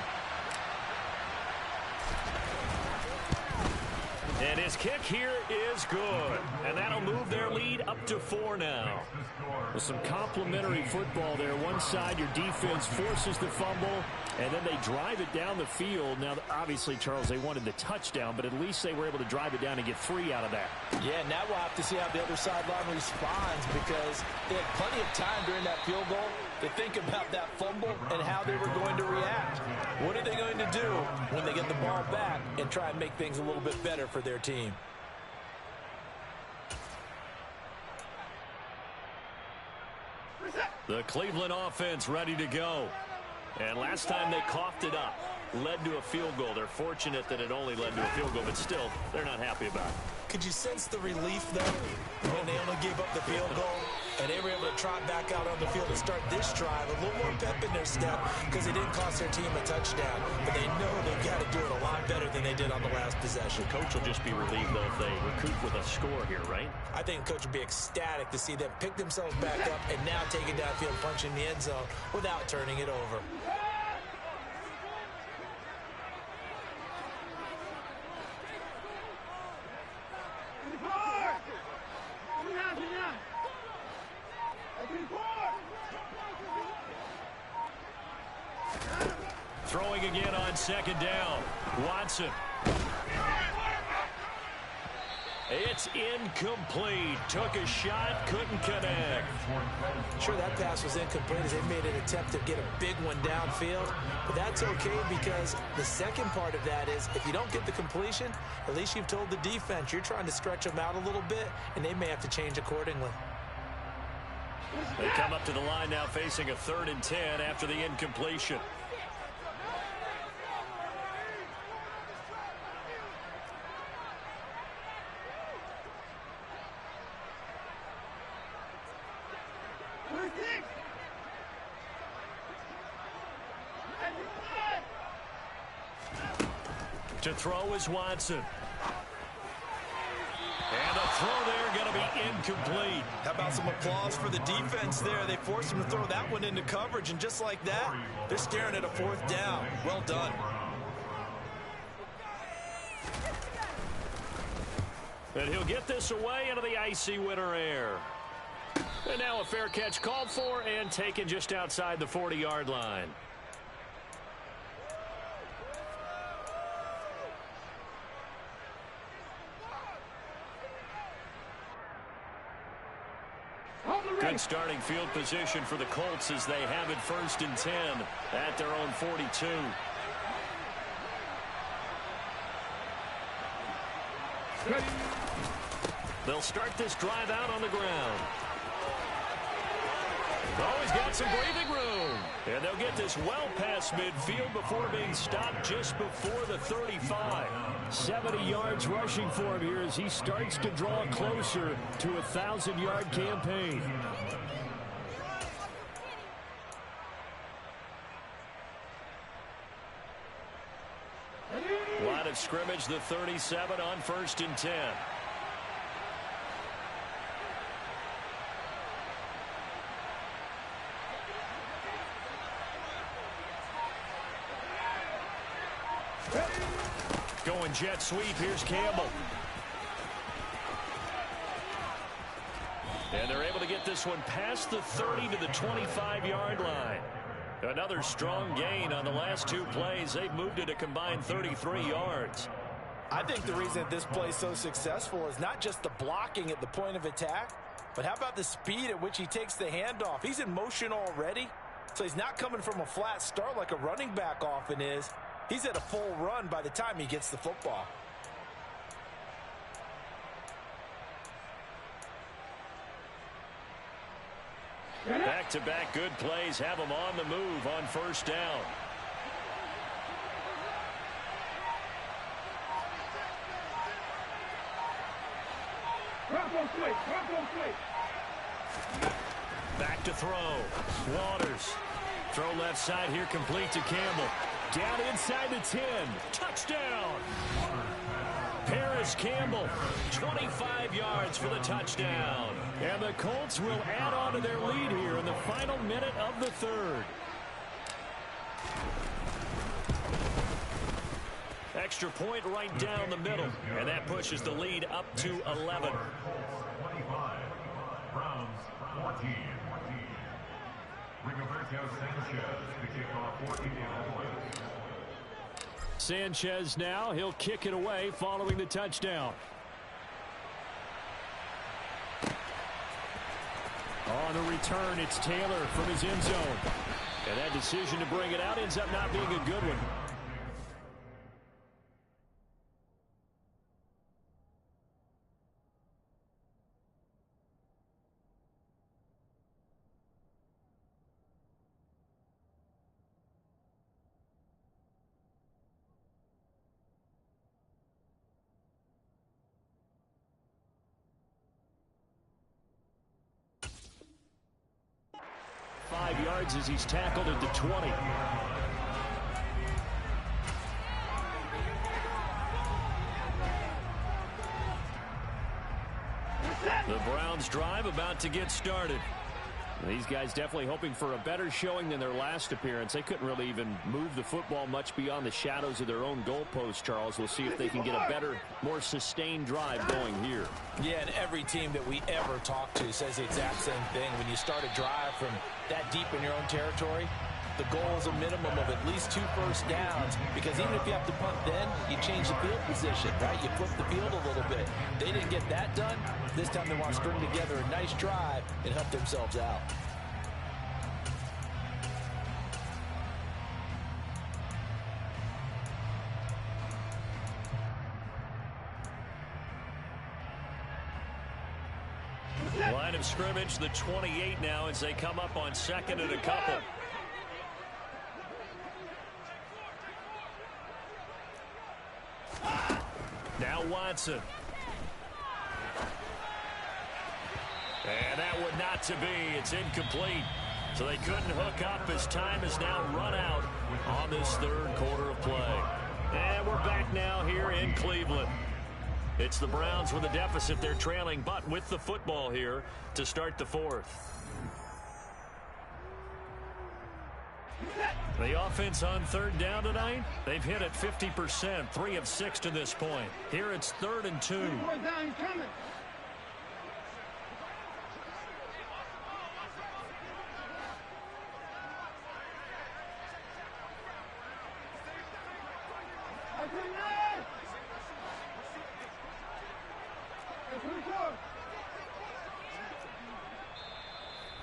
And his kick here is good. And that'll move their lead up to 4 now. With some complimentary football there. One side, your defense forces the fumble, and then they drive it down the field. Now, obviously, Charles, they wanted the touchdown, but at least they were able to drive it down and get 3 out of that. Yeah, now we'll have to see how the other sideline responds, because they had plenty of time during that field goal to think about that fumble and how they were going to react. What are they going to do when they get the ball back and try and make things a little bit better for their team? The Cleveland offense ready to go. And last time they coughed it up, led to a field goal. They're fortunate that it only led to a field goal, but still, they're not happy about it. Could you sense the relief, though, when they only gave up the field goal and they were able to trot back out on the field and start this drive? A little more pep in their step because it didn't cost their team a touchdown, but they know they've got to do it a lot better than they did on the last possession. The coach will just be relieved, though, if they recoup with a score here, right? I think the coach would be ecstatic to see them pick themselves back up and now take it downfield, punching the end zone without turning it over. Throwing again on second down. Watson. It's incomplete. Took a shot, couldn't connect. Sure, that pass was incomplete as they made an attempt to get a big one downfield. But that's okay, because the second part of that is if you don't get the completion, at least you've told the defense you're trying to stretch them out a little bit, and they may have to change accordingly. They come up to the line now facing a 3rd and 10 after the incompletion. To throw is Watson. And a throw there going to be incomplete. How about some applause for the defense there? They forced him to throw that one into coverage, and just like that, they're staring at a 4th down. Well done. And he'll get this away into the icy winter air. And now a fair catch called for and taken just outside the 40-yard line. Good starting field position for the Colts as they have it 1st and 10 at their own 42. They'll start this drive out on the ground. Oh, he's got some breathing room. And they'll get this well past midfield before being stopped just before the 35. 70 yards rushing for him here as he starts to draw closer to a 1,000-yard campaign. Line of scrimmage, the 37 on 1st and 10. Going jet sweep. Here's Campbell. And they're able to get this one past the 30 to the 25-yard line. Another strong gain on the last 2 plays. They've moved it a combined 33 yards. I think the reason that this play is so successful is not just the blocking at the point of attack, but how about the speed at which he takes the handoff? He's in motion already, so he's not coming from a flat start like a running back often is. He's at a full run by the time he gets the football. Back-to-back good plays have him on the move on 1st down. Back to throw. Waters. Throw left side here, complete to Campbell. Down inside the 10. Touchdown. Paris Campbell, 25 yards for the touchdown. And the Colts will add on to their lead here in the final minute of the 3rd. Extra point right down the middle. And that pushes the lead up to 11. 25. Browns 14. Rigoberto Sanchez to kick off 14 points. Sanchez now, he'll kick it away following the touchdown. On the return, it's Taylor from his end zone. And that decision to bring it out ends up not being a good one. As he's tackled at the 20. The Browns drive about to get started. These guys definitely hoping for a better showing than their last appearance. They couldn't really even move the football much beyond the shadows of their own goalpost, Charles. We'll see if they can get a better, more sustained drive going here. Yeah, and every team that we ever talk to says the exact same thing. When you start a drive from that deep in your own territory, the goal is a minimum of at least 2 first downs, because even if you have to punt then, you change the field position, right? You flip the field a little bit. They didn't get that done. This time they want to string together a nice drive and help themselves out. Line of scrimmage, the 28 now as they come up on 2nd and a couple. Now Watson. And that would not to be. It's incomplete. So they couldn't hook up as time has now run out on this 3rd quarter of play. And we're back now here in Cleveland. It's the Browns with a deficit. They're trailing, but with the football here to start the 4th. The offense on 3rd down tonight, they've hit it 50%, 3 of 6 to this point. Here it's 3rd and 2.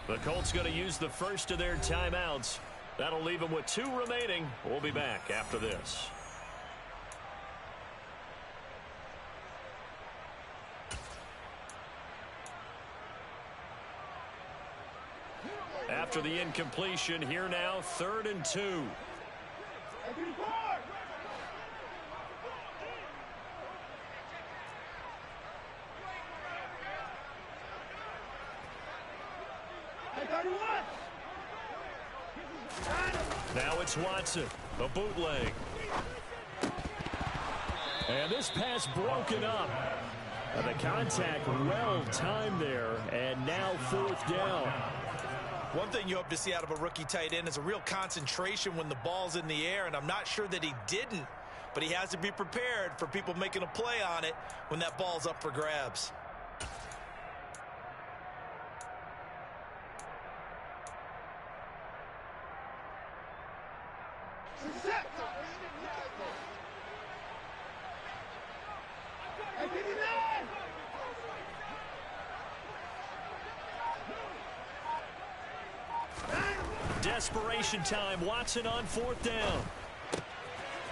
The Colts going to use the first of their timeouts. That'll leave them with 2 remaining. We'll be back after this. After the incompletion, here now, 3rd and 2. Now it's Watson, a bootleg. And this pass broken up. And the contact well timed there, and now 4th down. One thing you hope to see out of a rookie tight end is a real concentration when the ball's in the air, and I'm not sure that he didn't, but he has to be prepared for people making a play on it when that ball's up for grabs. Desperation time. Watson on 4th down.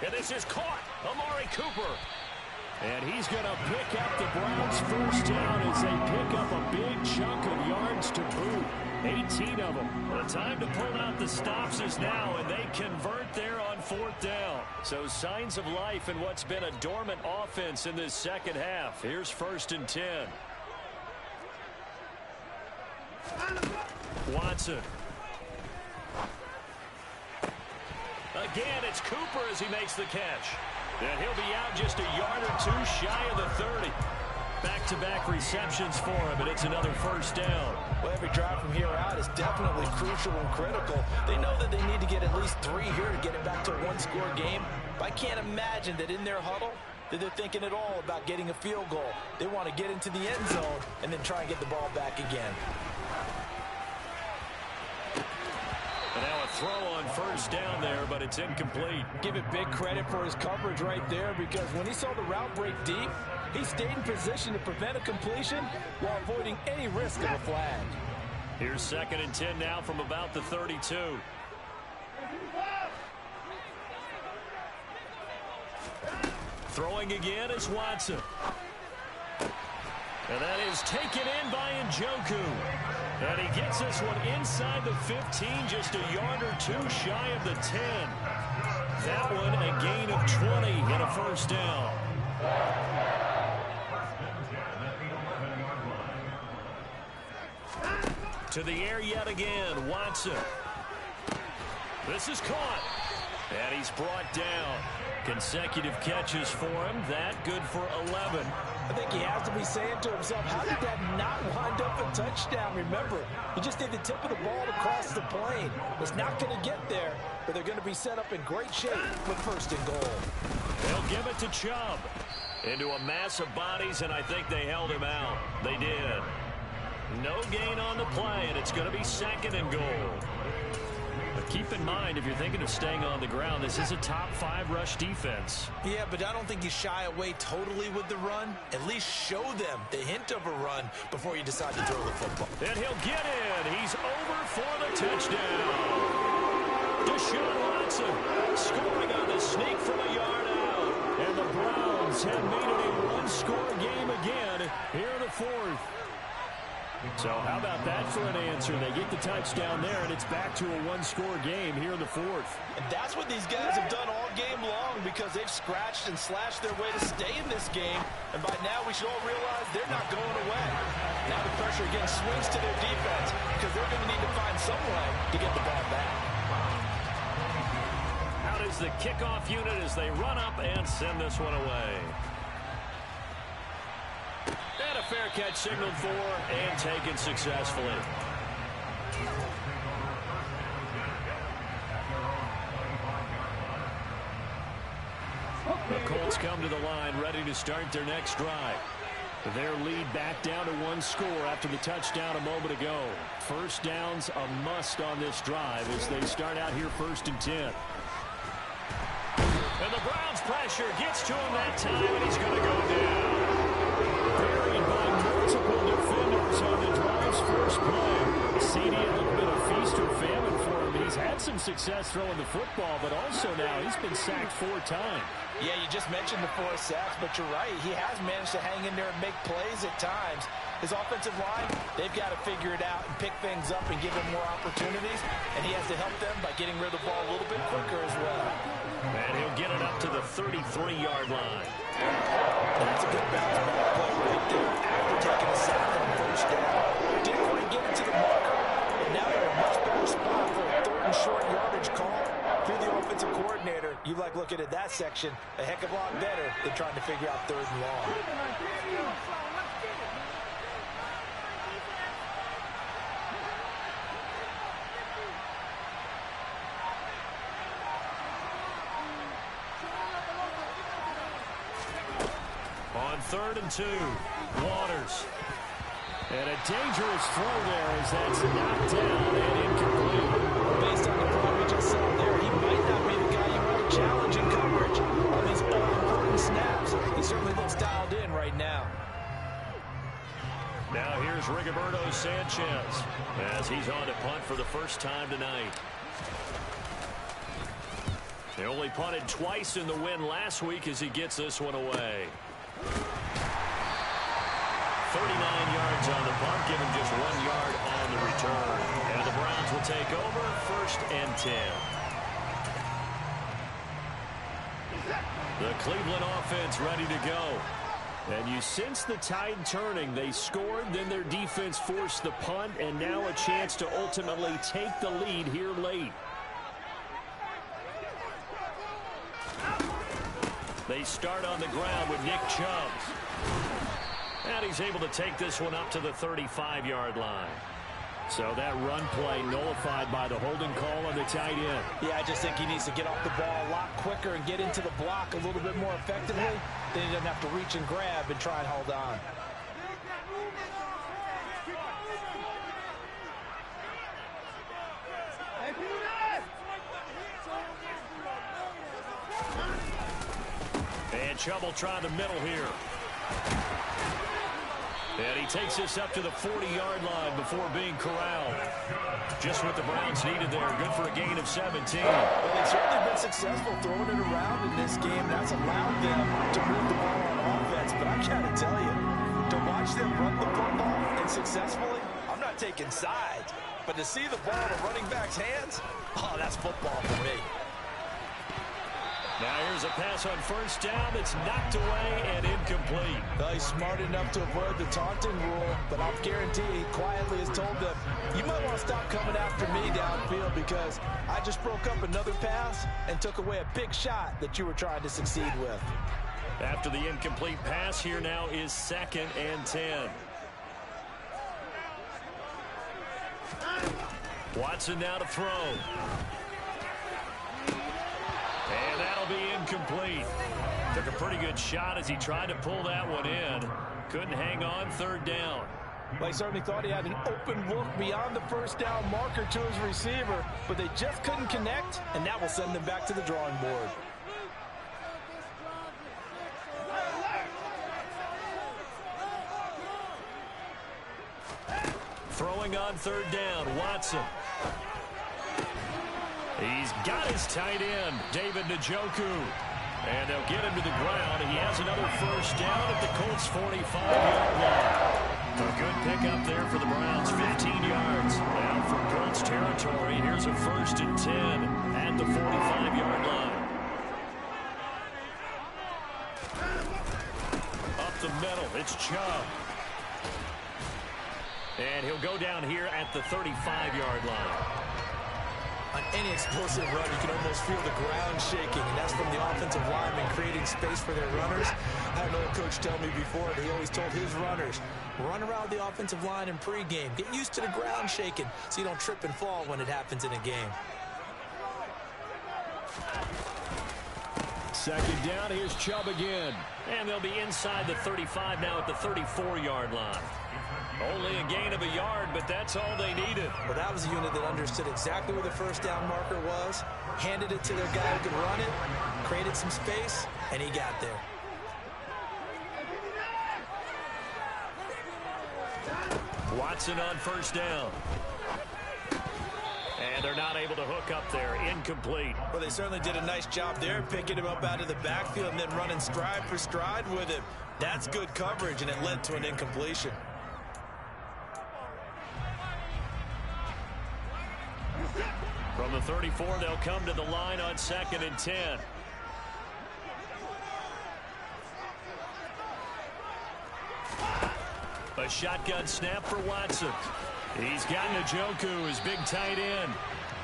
And this is caught. Amari Cooper. And he's going to pick up the Browns' 1st down as they pick up a big chunk of yards to boot. 18 of them. The time to pull out the stops is now, and they convert there on 4th down. So signs of life in what's been a dormant offense in this second half. Here's 1st and 10. Watson. Again, it's Cooper as he makes the catch. And he'll be out just a yard or 2 shy of the 30. Back-to-back receptions for him, and it's another 1st down. Well, every drive from here out is definitely crucial and critical. They know that they need to get at least 3 here to get it back to a 1-score game. But I can't imagine that in their huddle that they're thinking at all about getting a field goal. They want to get into the end zone and then try and get the ball back again. And now a throw on 1st down there, but it's incomplete. Give it big credit for his coverage right there, because when he saw the route break deep, he stayed in position to prevent a completion while avoiding any risk of a flag. Here's 2nd and 10 now from about the 32. Throwing again is Watson. And that is taken in by Njoku. And he gets this one inside the 15, just a yard or 2 shy of the 10. That one a gain of 20 and a 1st down. To the air yet again, Watson. This is caught. And he's brought down. Consecutive catches for him. That good for 11. I think he has to be saying to himself, how did that not wind up a touchdown? Remember, he just did the tip of the ball across the plane. It's not going to get there, but they're going to be set up in great shape with 1st and goal. They'll give it to Chubb. Into a mass of bodies, and I think they held him out. They did. No gain on the play, and it's going to be 2nd and goal. But keep in mind, if you're thinking of staying on the ground, this is a top 5 rush defense. Yeah, but I don't think you shy away totally with the run. At least show them the hint of a run before you decide to throw the football. And he'll get in. He's over for the touchdown. Deshaun Watson scoring on the sneak from a yard out. And the Browns have made it a 1-score game again here in the 4th. So how about that for an answer? They get the touchdown there, and it's back to a 1-score game here in the 4th. And that's what these guys have done all game long, because they've scratched and slashed their way to stay in this game. And by now, we should all realize they're not going away. Now the pressure again swings to their defense, because they're going to need to find some way to get the ball back. Out is the kickoff unit as they run up and send this one away. And a fair catch signaled for and taken successfully. The Colts come to the line ready to start their next drive. Their lead back down to 1 score after the touchdown a moment ago. 1st down's a must on this drive as they start out here 1st and 10. And the Browns pressure. pressure gets to him that time, and he's going to go down. Buried by multiple defenders on the drive's first play. CD, a little bit of feast or famine for him. He's had some success throwing the football, but also now he's been sacked 4 times. Yeah, you just mentioned the 4 sacks, but you're right. He has managed to hang in there and make plays at times. His offensive line, they've got to figure it out and pick things up and give him more opportunities, and he has to help them by getting rid of the ball a little bit quicker as well. And he'll get it up to the 33-yard line. And that's a good bounce ball play right there after taking a sack on first down. Didn't quite get it to the marker, but now they're in a much better spot for a 3rd and short yardage call. If you're the offensive coordinator, you like looking at that section a heck of a lot better than trying to figure out 3rd and long. On 3rd and 2, Waters. And a dangerous throw there as that's knocked down and incomplete. Based on the play we just saw there, he might not be the guy you want to challenge in coverage on these all-important snaps. He certainly looks dialed in right now. Now here's Rigoberto Sanchez as he's on to punt for the first time tonight. They only punted twice in the win last week as he gets this one away. 39 yards on the punt, give him just 1 yard on the return. And the Browns will take over 1st and 10. The Cleveland offense ready to go. And you sense the tide turning. They scored, then their defense forced the punt, and now a chance to ultimately take the lead here late. They start on the ground with Nick Chubb. And he's able to take this one up to the 35-yard line. So that run play nullified by the holding call on the tight end. Yeah, I just think he needs to get off the ball a lot quicker and get into the block a little bit more effectively. Then he doesn't have to reach and grab and try and hold on. And Chubb will try the middle here. And he takes this up to the 40-yard line before being corralled. Just what the Browns needed there. Good for a gain of 17. Well, they've certainly been successful throwing it around in this game. That's allowed them to move the ball on offense. But I got to tell you, to watch them run the football and successfully, I'm not taking sides. But to see the ball in a running back's hands, oh, that's football for me. Now here's a pass on first down that's knocked away and incomplete. Well, he's smart enough to avoid the taunting rule, but I'll guarantee he quietly has told them, you might want to stop coming after me downfield because I just broke up another pass and took away a big shot that you were trying to succeed with. After the incomplete pass, here now is 2nd and 10. Watson now to throw. And that'll be incomplete. Took a pretty good shot as he tried to pull that one in. Couldn't hang on 3rd down. Well, he certainly thought he had an open look beyond the first down marker to his receiver, but they just couldn't connect, and that will send them back to the drawing board. Throwing on 3rd down, Watson. He's got his tight end, David Njoku. And they'll get him to the ground. He has another first down at the Colts' 45-yard line. A good pickup there for the Browns, 15 yards. Now from Colts territory, here's a 1st and 10 at the 45-yard line. Up the middle, it's Chubb. And he'll go down here at the 35-yard line. On any explosive run, you can almost feel the ground shaking, and that's from the offensive linemen creating space for their runners. I had an old coach tell me before that he always told his runners, run around the offensive line in pregame. Get used to the ground shaking so you don't trip and fall when it happens in a game. 2nd down, here's Chubb again. And they'll be inside the 35 now at the 34-yard line. Only a gain of a yard, but that's all they needed. Well, that was a unit that understood exactly where the first down marker was, handed it to their guy who could run it, created some space, and he got there. Watson on first down. And they're not able to hook up there. Incomplete. Well, they certainly did a nice job there, picking him up out of the backfield and then running stride for stride with him. That's good coverage, and it led to an incompletion. From the 34, they'll come to the line on 2nd and 10. A shotgun snap for Watson. He's got Njoku, his big tight end.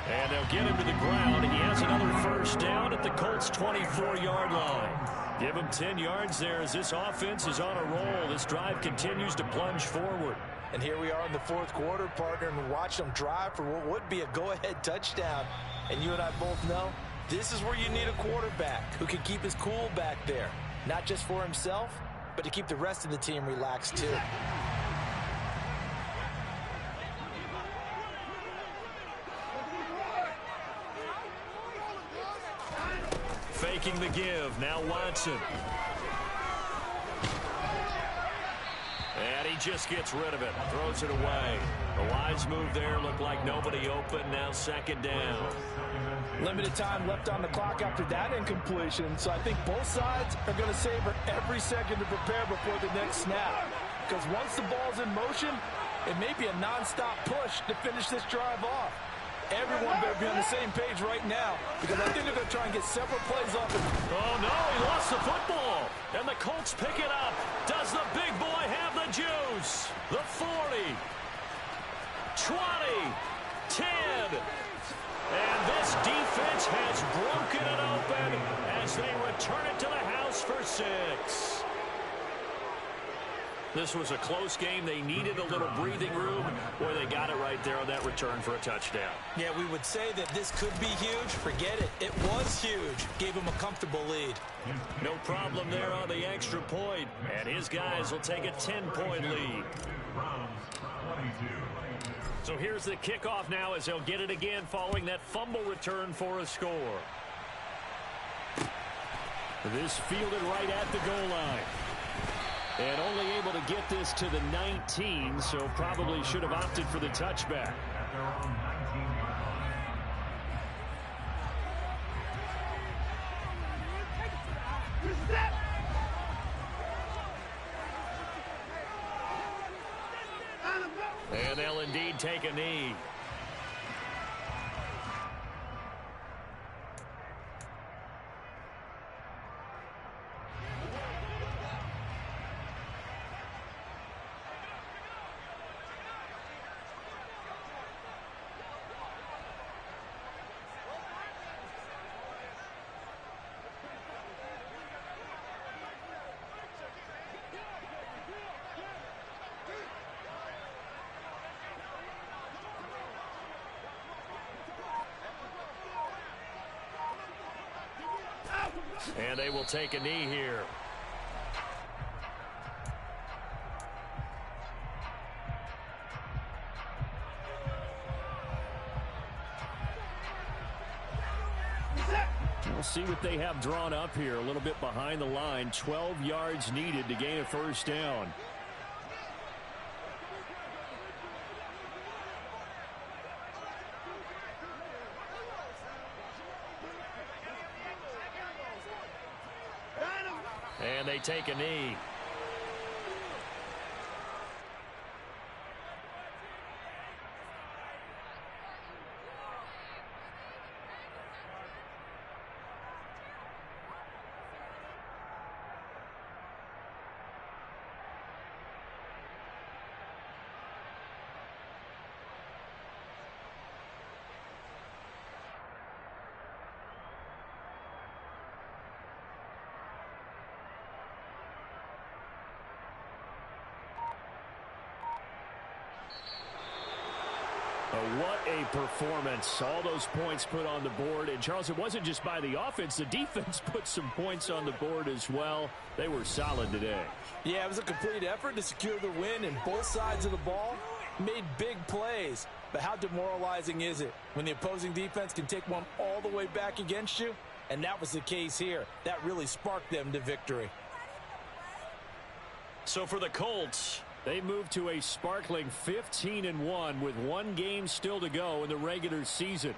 And they'll get him to the ground. He has another first down at the Colts' 24-yard line. Give him 10 yards there as this offense is on a roll. This drive continues to plunge forward. And here we are in the fourth quarter, partner, and watch them drive for what would be a go-ahead touchdown. And you and I both know this is where you need a quarterback who can keep his cool back there. Not just for himself, but to keep the rest of the team relaxed too. Faking the give. Now Watson. And he just gets rid of it. Throws it away. A wise move there. Looked like nobody open. Now 2nd down. Limited time left on the clock after that incompletion. So I think both sides are going to savor every second to prepare before the next snap. Because once the ball's in motion, it may be a nonstop push to finish this drive off. Everyone better be on the same page right now, because I think they're going to try and get several plays off. Oh, no, he lost the football. And the Colts pick it up. Does the big boy have the juice? The 40, 20, 10. And this defense has broken it open as they return it to the house for 6. This was a close game. They needed a little breathing room. Boy, they got it right there on that return for a touchdown. Yeah, we would say that this could be huge. Forget it. It was huge. Gave him a comfortable lead. No problem there on the extra point. And his guys will take a 10-point lead. So here's the kickoff now as they'll get it again following that fumble return for a score. This fielded right at the goal line. And only able to get this to the 19, so probably should have opted for the touchback. And they'll indeed take a knee. And they will take a knee here. We'll see what they have drawn up here. A little bit behind the line. 12 yards needed to gain a first down. And they take a knee. What a performance. All those points put on the board. And, Charles, it wasn't just by the offense. The defense put some points on the board as well. They were solid today. Yeah, it was a complete effort to secure the win, and both sides of the ball made big plays. But how demoralizing is it when the opposing defense can take one all the way back against you? And that was the case here. That really sparked them to victory. So for the Colts, they moved to a sparkling 15-1 with one game still to go in the regular season.